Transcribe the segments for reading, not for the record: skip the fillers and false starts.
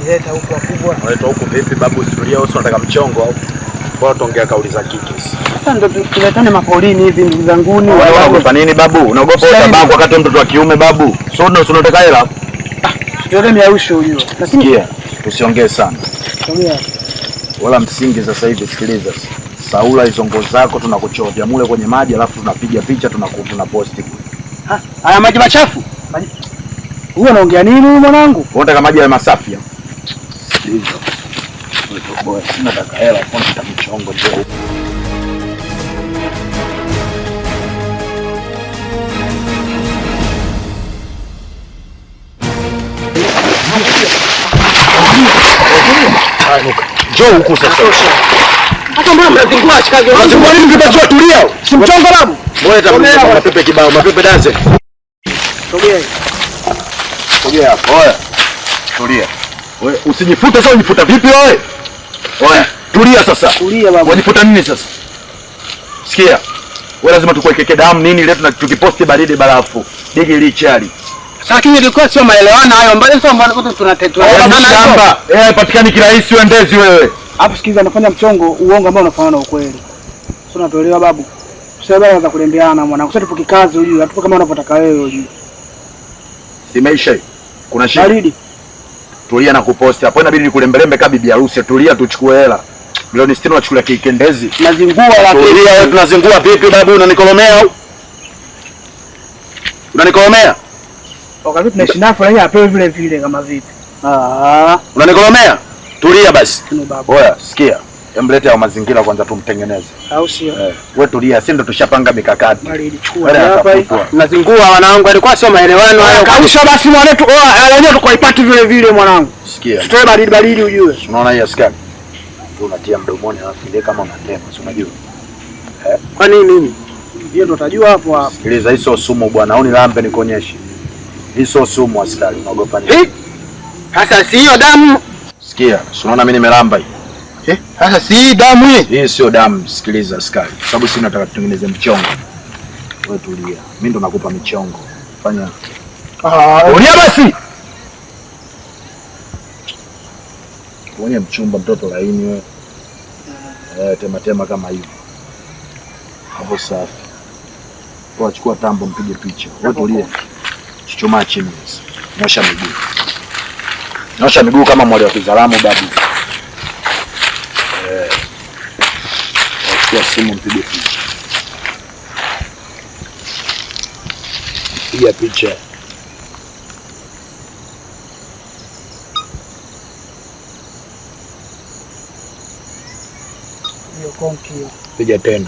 Nileta huko wakubwa. Unaleta huko vipi babu? Usirudia wewe unataka mchongo au? Kwa tuongea kauli za kike. Sasa ndio tuletane mapolini hivi ndugu zanguni. Wewe unaogopa nini babu? Unaogopa utabangu wakati mtoto wa kiume babu? Sio ndio unataka hela? Ndio miausho hiyo. Nasikia. Tusiongee sana. Ongea. Wala msingi sasa hivi sikiliza. Saula hizo nguo zako tunakuchovya mule kwenye maji alafu tunapiga picha tunaposti. Haya maji machafu. Wewe unaongea nini mwanangu? Unataka maji ya masafi? Sikiliza. Wewe sina nataka hela kwa mchongo ndio. Njoo huku sasa. Hata mbona mnazingua ashikaji? Unazingua nini kitajua tulia? Si mchongo babu. Wewe tampa mapepe kibao, mapepe daze. Sogea. Sogea hapo. Oya. Tulia. Wewe usijifute sasa, unifuta vipi wewe? Oya, tulia sasa. Tulia babu. Unajifuta nini sasa? Sikia. Wewe lazima tukuwekeke damu nini ile tukiposti baridi barafu. Digi lichali. Sasa kinyi ilikuwa sio maelewano hayo, mbona sio mbona tunatetea shamba. Patikani kirahisi uendezi wewe. Hapo sikiza, anafanya mchongo uongo ambao unafanana na ukweli. Sio unatolewa babu. Sasa baba za kulembeana mwanangu. Sasa tupo kikazi hujui, hatupo kama unavyotaka wewe hujui. Si maisha. Kuna shida. Baridi. Tulia na kuposti. Hapo inabidi nikulembelembe kama bibi harusi. Tulia tuchukue hela. Milioni 60 unachukulia kikendezi. Nazingua la tulia wewe, tunazingua vipi babu? Unanikolomea au? Unanikolomea? Wakati tunaishi nafu na yeye apewe vile vile kama vipi. Unanikolomea? Tulia basi. Oya, sikia. Emlete ya mazingira kwanza tumtengeneze. Au sio? Wewe tulia, si ndo tushapanga mikakati. Baridi chukua hapa. Nazingua wanangu, alikuwa sio maelewano hayo. Kausha basi mwanetu, lenyewe tukoipati vile vile mwanangu. Sikia. Tutoe baridi ujue. Unaona hii askari? Tu unatia mdomoni alafu ile kama unatema, si unajua? Kwa nini mimi? Ndio ndo utajua hapo hapo. Sikiliza, hii sio sumu bwana, au nilambe nikuonyeshe. Hii sio sumu askari, unaogopa nini? Sasa si hiyo damu. Sikia, unaona mimi nimelamba hii. Sasa si damu hii. Hii sio damu, sikiliza askari. Sababu sisi tunataka tutengeneze mchongo. Wewe tulia. Mimi ndo nakupa michongo. Fanya. Tulia basi. Uone mchumba mtoto laini wewe. Tema kama hivi. Hapo safi. Kwa chukua tambo mpige picha. Wewe tulia. Chuchumaa chini sasa. Nyosha miguu. Nyosha miguu kama mwali wa Kizalamu babu. Chukua simu mpige picha. Piga picha. Hiyo konki. Piga tena.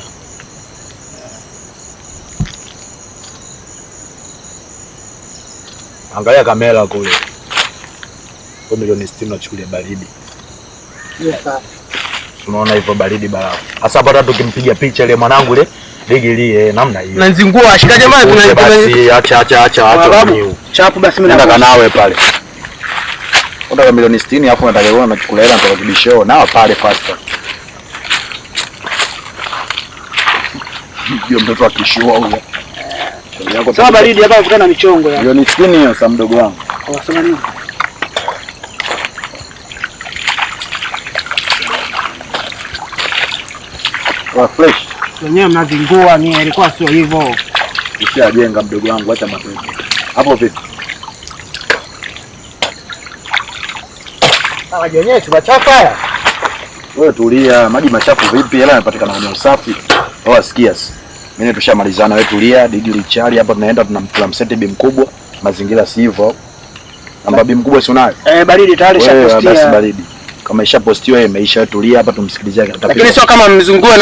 Angalia kamera kule. Kwa milioni 60 unachukulia baridi. Yes sir. Unaona hivyo baridi barafu. Sasa hapa tukimpiga picha ile mwanangu ile digilie namna hiyo. Nanzingua ashika jamaa kuna basi acha babu. Chapu basi mimi nataka nawe pale. Unataka milioni 60 hapo unataka wewe unachukua hela nataka kibisheo nao pale faster. Ndio mtoto akishua huyo. Sawa baridi hapa kukana michongo ya. Milioni 60 hiyo sa mdogo wangu. Wasema nini? Kwa fresh. Wenyewe mnazingua ni ilikuwa sio hivyo. Ushajenga mdogo wangu acha mapepo. Hapo vipi? Wenyewe tumachafu haya. Wewe tulia, maji machafu vipi? Hela yanapatikana kwenye usafi. Wewe sikia. Mimi tushamalizana, wewe tulia, digili chali hapa tunaenda tunamseti bi mkubwa. Mazingira si hivyo. Namba bi mkubwa si unayo? Baridi tayari shapostia. Basi baridi. Kama ishapostiwa imeisha, tulia hapa tumsikilizie atapita. Lakini sio kama mzungue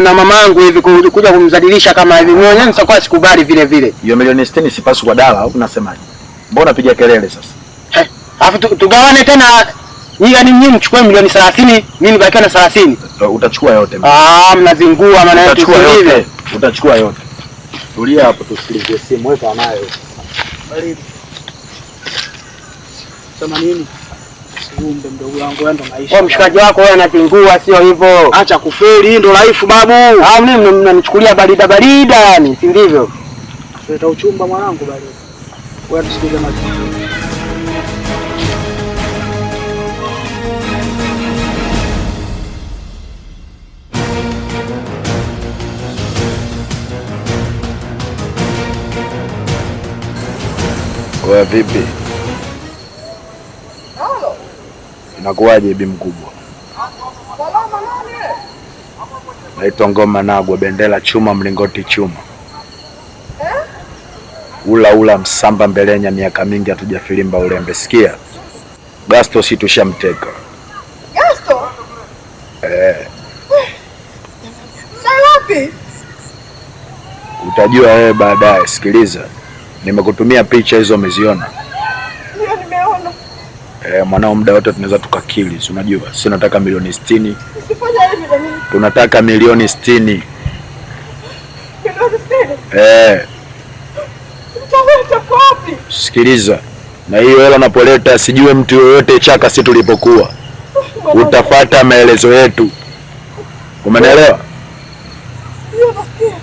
na mamangu hivi kuja kumzadilisha kama hivi. Mimi mwenyewe sikuwa sikubali vile vile. Hiyo milioni 60 sipasu kwa dala au unasemaje? Mbona piga kelele sasa? Alafu tugawane tena. Yaani nyinyi mchukue milioni 30, mimi nibakiwa na 30. Utachukua yote. Mnazingua maana yetu hivi. Utachukua yote. Tulia hapo tusikilizie simu weka nayo. Baridi. Sema nini? Ngumbe mdogo wangu ndo maisha. Kwa mshikaji wako wewe anazingua sio hivyo. Acha kufeli, ndo life babu. Mimi mnanichukulia barida yani, si ndivyo? Sasa uchumba mwanangu baridi. Wewe tusikilize maji. Kwa vipi? Inakuwaje bi mkubwa? Naitwa Ngoma Nagwa, bendera chuma, mlingoti chuma. Ula msamba mbelenya, miaka mingi hatujafilimba ulembe. Sikia, Gasto si tushamteka. Gasto? Wapi? Utajua wewe baadaye. Sikiliza, nimekutumia picha hizo, umeziona? Ndio, nimeona. Mwanao, muda wote tunaweza tukakili, si unajua? Si nataka milioni 60. Usifanye hivi na mimi. Tunataka milioni 60. Milioni 60? Mtaweta wapi? Sikiliza, na hiyo hela unapoleta sijue mtu yoyote chaka si tulipokuwa. Utafuata maelezo yetu. Umenielewa? Ndio, nasikia.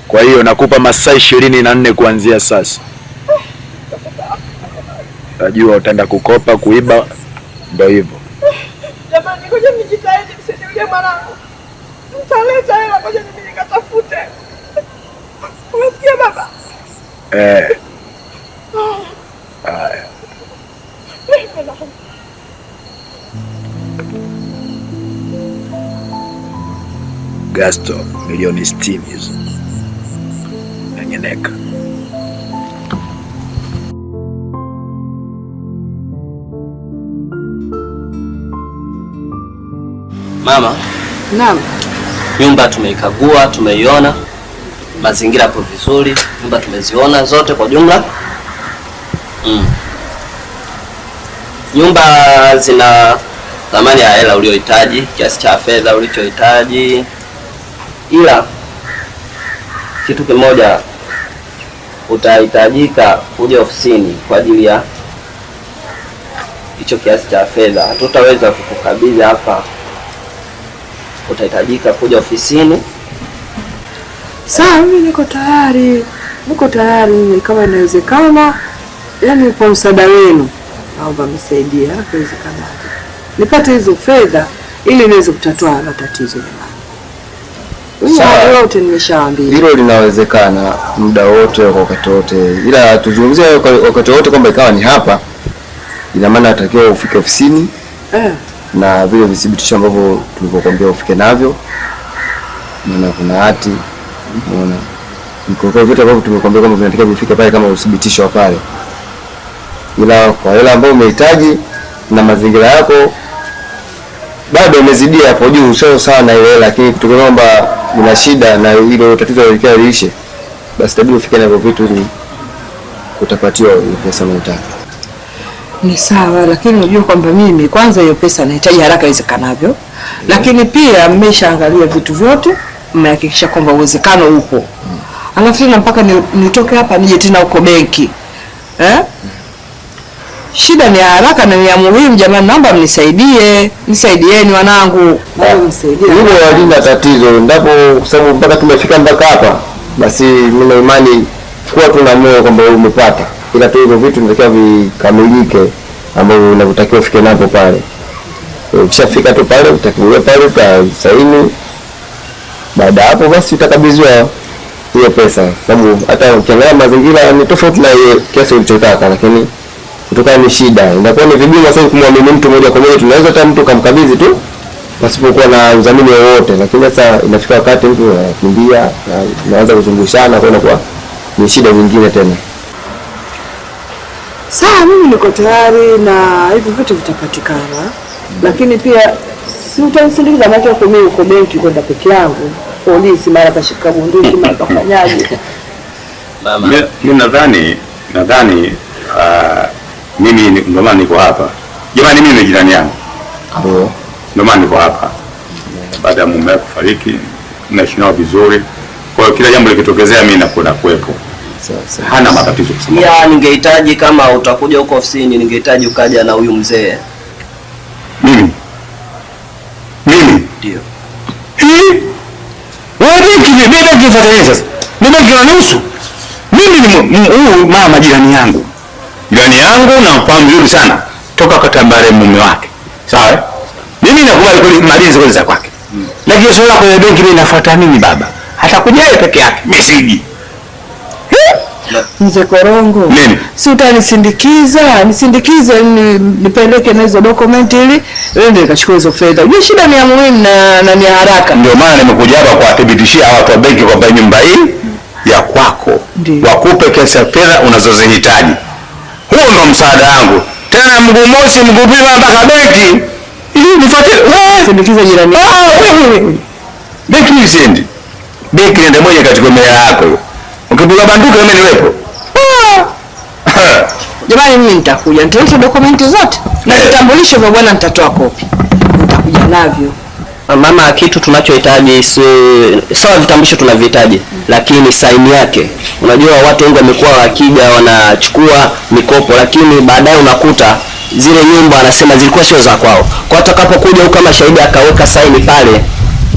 Kwa hiyo nakupa masaa 24 kuanzia sasa. Najua utaenda kukopa, kuiba, ndio hivyo. Jamani, ngoja nijitahidi msiniulie mwanangu. Mtaleta hela, ngoja mimi nikatafute. Umesikia baba? Haya. Gasto milioni 60 hizo. Nanyeneka. Mama. Naam. Nyumba tumeikagua, tumeiona. Mazingira hapo vizuri. Nyumba tumeziona zote kwa jumla. Nyumba zina thamani ya hela uliohitaji, kiasi cha fedha ulichohitaji. Ila kitu kimoja, utahitajika kuja ofisini kwa ajili ya hicho kiasi cha fedha. Hatutaweza kukukabidhi hapa. Utahitajika kuja ofisini. Sawa, mimi niko tayari. Kama inawezekana, yani kwa msaada wenu naomba msaidie inawezekana nipate hizo fedha ili niweze kutatua matatizo yangu. Sawa, wote nimeshawaambia hilo linawezekana muda wote, wakati wote, ila tuzungumzie wakati wote kwamba ikawa ni hapa, ina maana atakiwa ufike ofisini na vile vithibitisho ambavyo tulivyokuambia ufike navyo, maana kuna hati, unaona mkoko, vitu ambavyo tumekuambia kwamba vinatakiwa vifike pale kama uthibitisho wa pale. Ila kwa hela ambayo umehitaji na mazingira yako bado umezidia hapo juu, sio sana ile hela, lakini kutokana kwamba una shida na ile tatizo likiwa liishe, basi tabii ufike na hivyo vitu ili utapatiwa ile pesa unayotaka. Ni sawa, lakini unajua kwamba mimi kwanza hiyo pesa nahitaji haraka iwezekanavyo. Lakini pia mmeshaangalia vitu vyote, mmehakikisha kwamba uwezekano upo. Alafu tena mpaka nitoke hapa nije tena huko benki. Shida ni haraka na ni muhimu jamani, naomba mnisaidie. Nisaidieni wanangu. Mnisaidie. Hilo halina tatizo, ndipo kwa sababu mpaka tumefika mpaka hapa, basi mimi na imani kuwa tuna moyo kwamba umepata. Ila tu hivyo vitu vinatakiwa vikamilike ambavyo unavyotakiwa ufike napo pale. Ukishafika tu pale utakiwa pale utasaini. Baada hapo basi utakabidhiwa hiyo pesa. Sababu hata ukiangalia mazingira ni tofauti na hiyo kiasi ulichotaka, lakini kutokana ni shida. Inakuwa ni vigumu sasa kumwamini mtu moja kwa moja. Tunaweza hata mtu kamkabidhi tu pasipokuwa na udhamini wowote, lakini sasa inafika wakati mtu anakimbia na anaanza kuzungushana, kwa inakuwa ni shida nyingine tena. Sawa, mimi niko tayari na hivi vitu vitapatikana. Lakini pia si utanisindikiza macho kwa mimi uko benki kwenda peke yangu. Polisi mara kashika bunduki mara kafanyaje. Mama, mimi nadhani mimi ndio maana niko hapa. Jamani, mimi ni jirani yangu. Ndio maana niko hapa. Baada ya mume wake kufariki, naishi nao vizuri. Kwa hiyo kila jambo likitokezea mimi nakwenda kuwepo. Hana matatizo kusema. Ya ningehitaji kama utakuja huko ofisini, ningehitaji ukaja na huyu mzee. Mimi? Ndio. Wewe kile kifuataje sasa? Mimi ndio nusu. Mimi ni huyu mama jirani yangu. Na mfahamu vizuri sana toka katambare mume wake. Sawa? Mimi nakubali kweli malizi kwanza kwake. Lakini swala kwenye benki mimi nafuata nini baba? Hata kujaye peke yake. Message. Mzee Korongo. Nini? Si nisindikize nipeleke na hizo document ili ndio nikachukua hizo fedha. Unajua shida ni ya muhimu na ni haraka. Ndio maana nimekuja hapa kuwathibitishia watu wa benki kwamba nyumba hii ya kwako. Wakupe kiasi cha fedha unazozihitaji. Huo ndo msaada wangu. Tena mguu mosi mguu pili mpaka benki. Nifuate sindikiza jirani. Benki nisiendi. Benki ndio moja katika mea yako. Ukipiga banduka mimi niwepo. Jamani mimi nitakuja. Nitaleta dokumenti zote. Na vitambulisho vya bwana nitatoa kopi. Nitakuja navyo. Mama, kitu tunachohitaji sawa, vitambulisho tunavihitaji, lakini saini yake. Unajua watu wengi wamekuwa wakija wanachukua mikopo, lakini baadaye unakuta zile nyumba anasema zilikuwa sio za kwao. Kwa atakapokuja huko kama shahidi akaweka saini pale,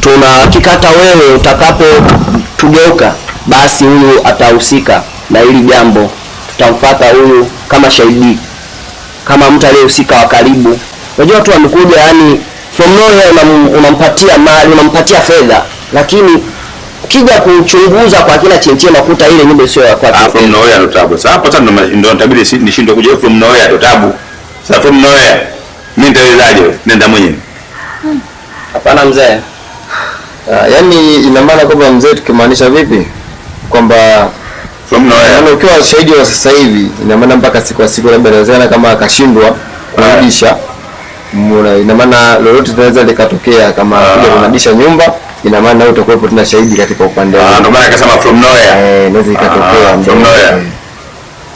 tuna hakika hata wewe utakapo tugeuka, basi huyu atahusika na hili jambo. Tutamfuata huyu kama shahidi, kama mtu aliyehusika wa karibu. Unajua watu wamekuja yani from nowhere unampatia mali, unampatia fedha, lakini ukija kuchunguza kwa kila chenche nakuta ile nyumba sio ya kwake. From nowhere ndo tabu. Sasa hapo tena ndo nitabidi nishindwe kuja from nowhere ndo tabu. Sasa from nowhere mimi nitawezaje? Nenda mwenyewe. Hapana mzee. Yaani ina maana kwamba mzee tukimaanisha vipi? Kwamba from nowhere. Yaani ukiwa shahidi wa sasa hivi ina maana mpaka siku labda inawezekana kama akashindwa kurudisha. Ina maana lolote linaweza likatokea kama kuja kunadisha nyumba, ina maana wewe utakuwepo tena shahidi katika upande wako. Ndio maana akasema from nowhere. Inaweza ikatokea from nowhere.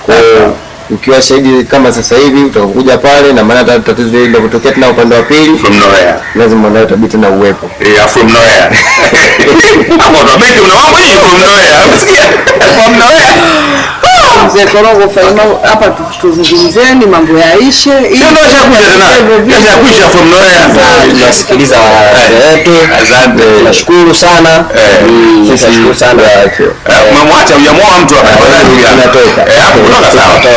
Kwa ukiwa shahidi kama sasa hivi utakuja pale, na maana tatizo hili linapotokea tena upande wa pili from nowhere, lazima nawe utabidi tena uwepo. From nowhere. Hapo ndo beti unaomba hii from nowhere. Unasikia? From nowhere. Mzee Korongo faima hapa tuzungumzeni mambo yaishe. Sio ndo shakuja tena. Yashakuisha from nowhere. Tunasikiliza wetu. Asante. Tunashukuru sana. Tunashukuru sana. Umemwacha hujamuoa mtu hapa. Hapo kutoka sawa.